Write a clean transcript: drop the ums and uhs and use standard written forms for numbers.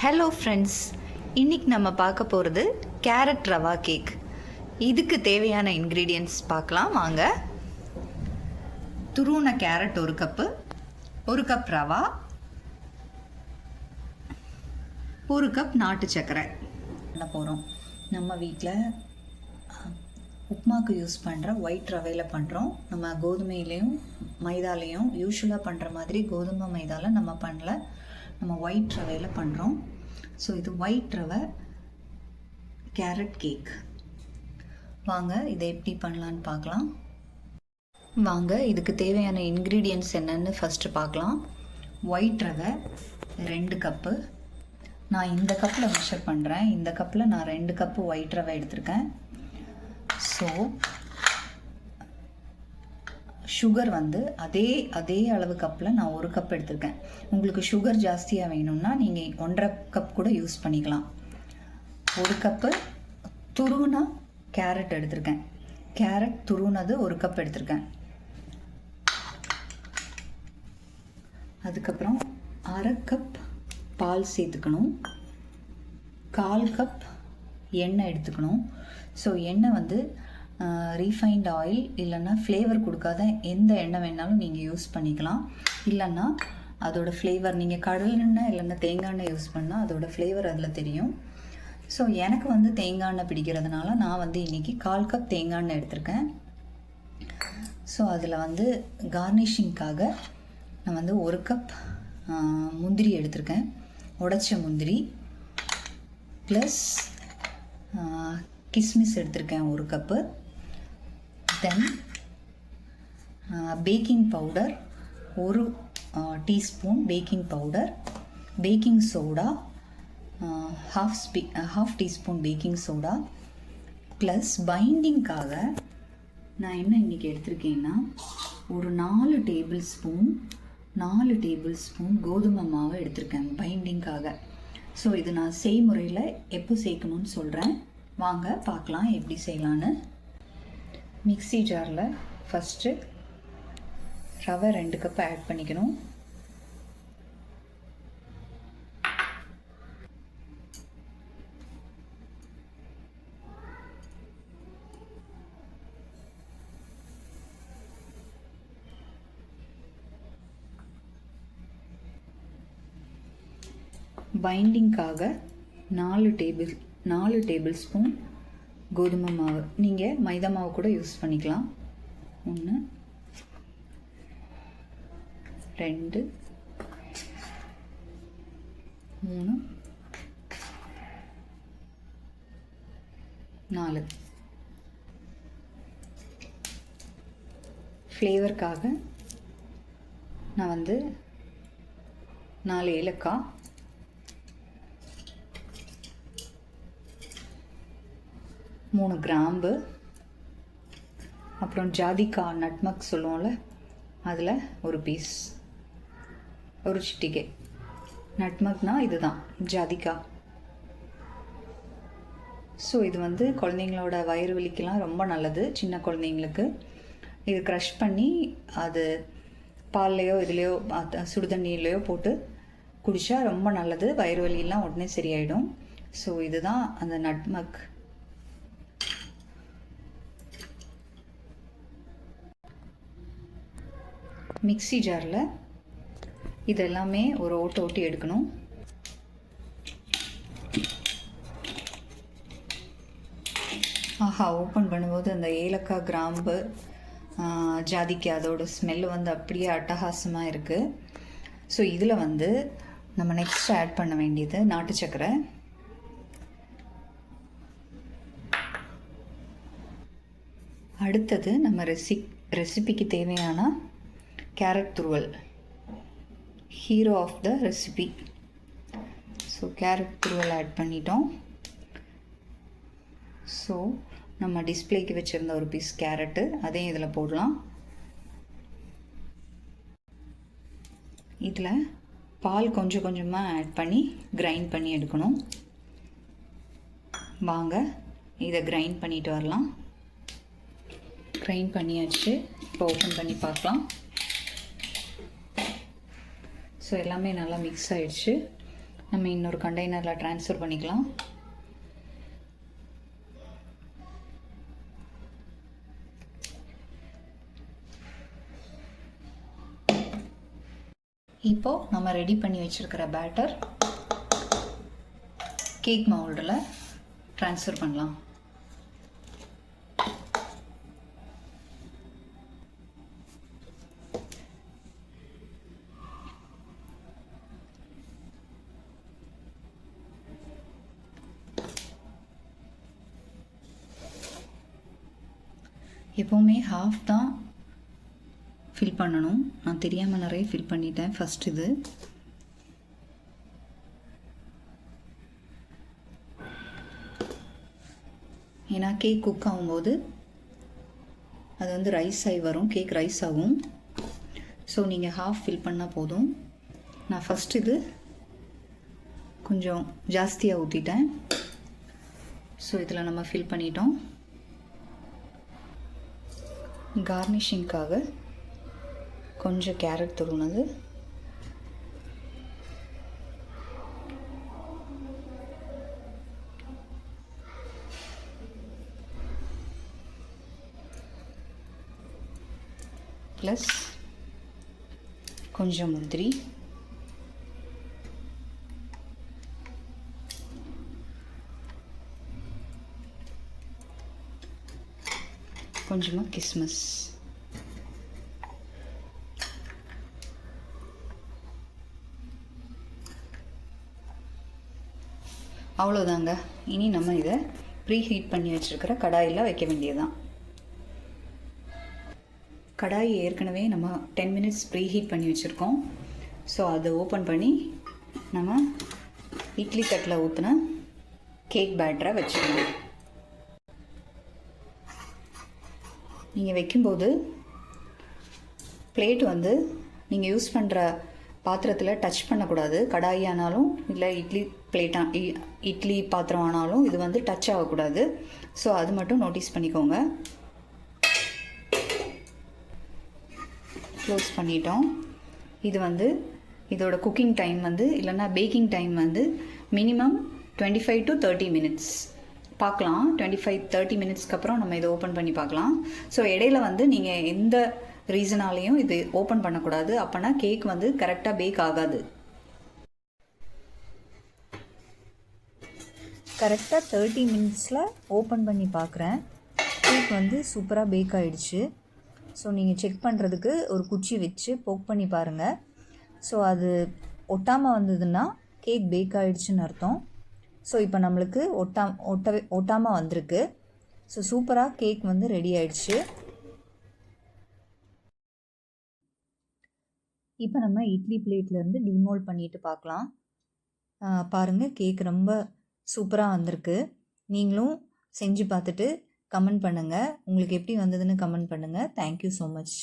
Hello friends, இன்றைக்கி நம்ம பார்க்க போகிறது கேரட் ரவா கேக். இதுக்கு தேவையான இன்க்ரீடியன்ட்ஸ் பார்க்கலாம் வாங்க. துருவின carrot 1 cup, 1 cup rava, 1 cup நாட்டு சர்க்கரை பண்ண போகிறோம். நம்ம வீட்டில் உப்புமாவுக்கு யூஸ் பண்ணுற ஒயிட் ரவையில் பண்ணுறோம். நம்ம கோதுமையிலையும் மைதாலையும் யூஸ்வலாக பண்ணுற மாதிரி கோதுமை மைதாவில் நம்ம பண்ணல, நம்ம ஒயிட் ரவையில் பண்ணுறோம். ஸோ இது ஒயிட் ரவை கேரட் கேக். வாங்க இதை எப்படி பண்ணலான்னு பார்க்கலாம். வாங்க இதுக்கு தேவையான இன்க்ரீடியன்ட்ஸ் என்னென்னு ஃபஸ்ட்டு பார்க்கலாம். ஒயிட் ரவை 2 கப்பு. நான் இந்த கப்பில் மெஷர் பண்ணுறேன். இந்த கப்பில் நான் 2 கப்பு ஒயிட் ரவை எடுத்திருக்கேன். ஸோ சுகர் வந்து அதே அளவு கப்பில் நான் 1 கப் எடுத்திருக்கேன். உங்களுக்கு சுகர் ஜாஸ்தியாக வேணும்னா நீங்கள் 1.5 கப் கூட யூஸ் பண்ணிக்கலாம். 1 கப்பு துருவினா கேரட் எடுத்திருக்கேன். கேரட் துருவினது 1 கப் எடுத்திருக்கேன். அதுக்கப்புறம் 1/2 கப் பால் சேர்த்துக்கணும். 1/4 கப் எண்ணெய் எடுத்துக்கணும். ஸோ எண்ணெய் வந்து ரீஃபைண்ட் ஆயில் இல்லைன்னா ஃப்ளேவர் கொடுக்காத எந்த எண்ணெய் வேணாலும் நீங்கள் யூஸ் பண்ணிக்கலாம். இல்லைன்னா அதோடய ஃப்ளேவர் நீங்கள் கடலெண்ணெய் இல்லைன்னா தேங்காய் எண்ணெய் யூஸ் பண்ணால் அதோடய ஃப்ளேவர் அதில் தெரியும். ஸோ எனக்கு வந்து தேங்காய் எண்ணெய் பிடிக்கிறதுனால நான் வந்து இன்றைக்கி 1/4 கப் தேங்காய் எண்ணெய் எடுத்திருக்கேன். ஸோ அதில் வந்து கார்னிஷிங்காக நான் வந்து 1 கப் முந்திரி எடுத்திருக்கேன். உடைச்ச முந்திரி ப்ளஸ் கிஸ்மிஸ் எடுத்திருக்கேன் 1 cup. Then baking powder 1 teaspoon baking powder, baking soda half teaspoon baking soda plus பைண்டிங்காக நான் என்ன இன்றைக்கி எடுத்திருக்கேன்னா ஒரு 4 டேபிள் ஸ்பூன் கோதுமை மாவு எடுத்திருக்கேன் பைண்டிங்காக. ஸோ இது நான் செய்முறையில் எப்போ சேர்க்கணும்னு சொல்கிறேன். வாங்க பார்க்கலாம் எப்படி செய்யலான்னு. மிக்ஸி ஜாரில் ஃபஸ்ட்டு ரவை 2 கப் ஆட் பண்ணிக்கணும். பைண்டிங்காக 4 டேபிள் ஸ்பூன் கோதுமை மாவு. நீங்கள் மைதா மாவு கூட யூஸ் பண்ணிக்கலாம். 1 2 3 4. ஃப்ளேவருக்காக நான் வந்து 4 ஏலக்காய், 3 கிராம்பு, அப்புறம் ஜாதிக்காய் நட்மக் சொல்லுவோம்ல அதில் ஒரு பீஸ், ஒரு சிட்டிகை. நட்மக்னா இதுதான் ஜாதிக்காய். ஸோ இது வந்து குழந்தைங்களோட வயிறு வலிக்கெல்லாம் ரொம்ப நல்லது. சின்ன குழந்தைங்களுக்கு இது க்ரஷ் பண்ணி அது பால்லையோ இதுலேயோ சுடுதண்ணிலையோ போட்டு குடித்தா ரொம்ப நல்லது. வயிறு வலியெல்லாம் உடனே சரியாயிடும். ஸோ இதுதான் அந்த நட்மக். மிக்ஸி ஜாரில் இதெல்லாமே ஒரு ஓட்டி எடுக்கணும். ஓப்பன் பண்ணும்போது அந்த ஏலக்காய், கிராம்பு, ஜாதிக்காய் அதோட ஸ்மெல்லு வந்து அப்படியே அட்டகாசமாக இருக்குது. ஸோ இதில் வந்து நம்ம நெக்ஸ்ட் ஆட் பண்ண வேண்டியது நாட்டு சர்க்கரை. அடுத்தது நம்ம ரெசிபிக்கு தேவையான கேரட் துருவல், hero of the recipe. So carrot துருவல் ஆட் பண்ணிட்டோம். ஸோ நம்ம டிஸ்பிளேக்கு வச்சுருந்த ஒரு பீஸ் கேரட்டு அதையும் இதில் போடலாம். இதில் பால் கொஞ்சம் கொஞ்சமாக ஆட் பண்ணி கிரைண்ட் பண்ணி எடுக்கணும். வாங்க இதை கிரைண்ட் பண்ணிட்டு வரலாம். கிரைண்ட் பண்ணியாச்சு. இப்போ ஓப்பன் பண்ணி பார்க்கலாம். ஸோ எல்லாமே நல்லா மிக்ஸ் ஆகிடுச்சு. நம்ம இன்னொரு கண்டெய்னரில் ட்ரான்ஸ்ஃபர் பண்ணிக்கலாம். இப்போது நம்ம ரெடி பண்ணி வச்சுருக்கிற பேட்டர் கேக் மவுல்டில் ட்ரான்ஸ்ஃபர் பண்ணலாம். எப்போவுமே ஹாஃப் தான் ஃபில் பண்ணணும். நான் தெரியாமல் நிறைய ஃபில் பண்ணிட்டேன். ஃபஸ்ட் இது ஏன்னா கேக் குக் ஆகும்போது அது வந்து ரைஸ் ஆகி வரும், கேக் ரைஸ் ஆகும். ஸோ நீங்கள் ஹாஃப் ஃபில் பண்ணால் போதும். நான் ஃபஸ்ட் இது கொஞ்சம் ஜாஸ்தியாக ஊற்றிட்டேன். ஸோ இதில் நம்ம ஃபில் பண்ணிட்டோம். கார்னிஷிங்காக கொஞ்சம் கேரட் துருவுனது, ப்ளஸ் கொஞ்சம் முந்திரி, கொஞ்சமாக கிஸ்மிஸ். அவ்வளோதாங்க. இனி நம்ம இதை ப்ரீ ஹீட் பண்ணி வச்சுருக்கிற கடாயில் வைக்க வேண்டியதுதான். கடாய் ஏற்கனவே நம்ம 10 மினிட்ஸ் ப்ரீ ஹீட் பண்ணி வச்சுருக்கோம். ஸோ அதை ஓப்பன் பண்ணி நம்ம இட்லி தட்டில் ஊற்றின கேக் பேட்டரை வச்சுக்கணும். நீங்கள் வைக்கும்போது பிளேட் வந்து நீங்கள் யூஸ் பண்ணுற பாத்திரத்தில் டச் பண்ணக்கூடாது. கடாய் ஆனாலும் இல்லை இட்லி பாத்திரம் ஆனாலும் இது வந்து டச் ஆகக்கூடாது. ஸோ அது மட்டும் நோட்டீஸ் பண்ணிக்கோங்க. க்ளோஸ் பண்ணிட்டோம். இது வந்து இதோட குக்கிங் டைம் வந்து இல்லைன்னா பேக்கிங் டைம் வந்து மினிமம் 25 to 30 மினிட்ஸ் பார்க்கலாம். 25-30 மினிட்ஸ்க்கு அப்புறம் நம்ம இதை ஓப்பன் பண்ணி பார்க்கலாம். ஸோ இடையில வந்து நீங்கள் எந்த ரீசனாலையும் இது ஓப்பன் பண்ணக்கூடாது. அப்போனா கேக் வந்து கரெக்டாக பேக் ஆகாது. கரெக்டாக 30 மினிட்ஸில் ஓப்பன் பண்ணி பார்க்குறேன். கேக் வந்து சூப்பராக பேக் ஆகிடுச்சு. ஸோ நீங்கள் செக் பண்ணுறதுக்கு ஒரு குச்சி வச்சு போக் பண்ணி பாருங்கள். ஸோ அது ஒட்டாமல் வந்ததுன்னா கேக் பேக் ஆகிடுச்சுன்னு அர்த்தம். ஸோ இப்போ நம்மளுக்கு ஒட்டாமல் வந்திருக்கு. ஸோ சூப்பராக கேக் வந்து ரெடி ஆயிடுச்சு. இப்போ நம்ம இட்லி பிளேட்லேருந்து டிமோல்ட் பண்ணிட்டு பார்க்கலாம். பாருங்கள், கேக் ரொம்ப சூப்பராக வந்திருக்கு. நீங்களும் செஞ்சு பார்த்துட்டு கமெண்ட் பண்ணுங்கள். உங்களுக்கு எப்படி வந்ததுன்னு கமெண்ட் பண்ணுங்கள். Thank you so much.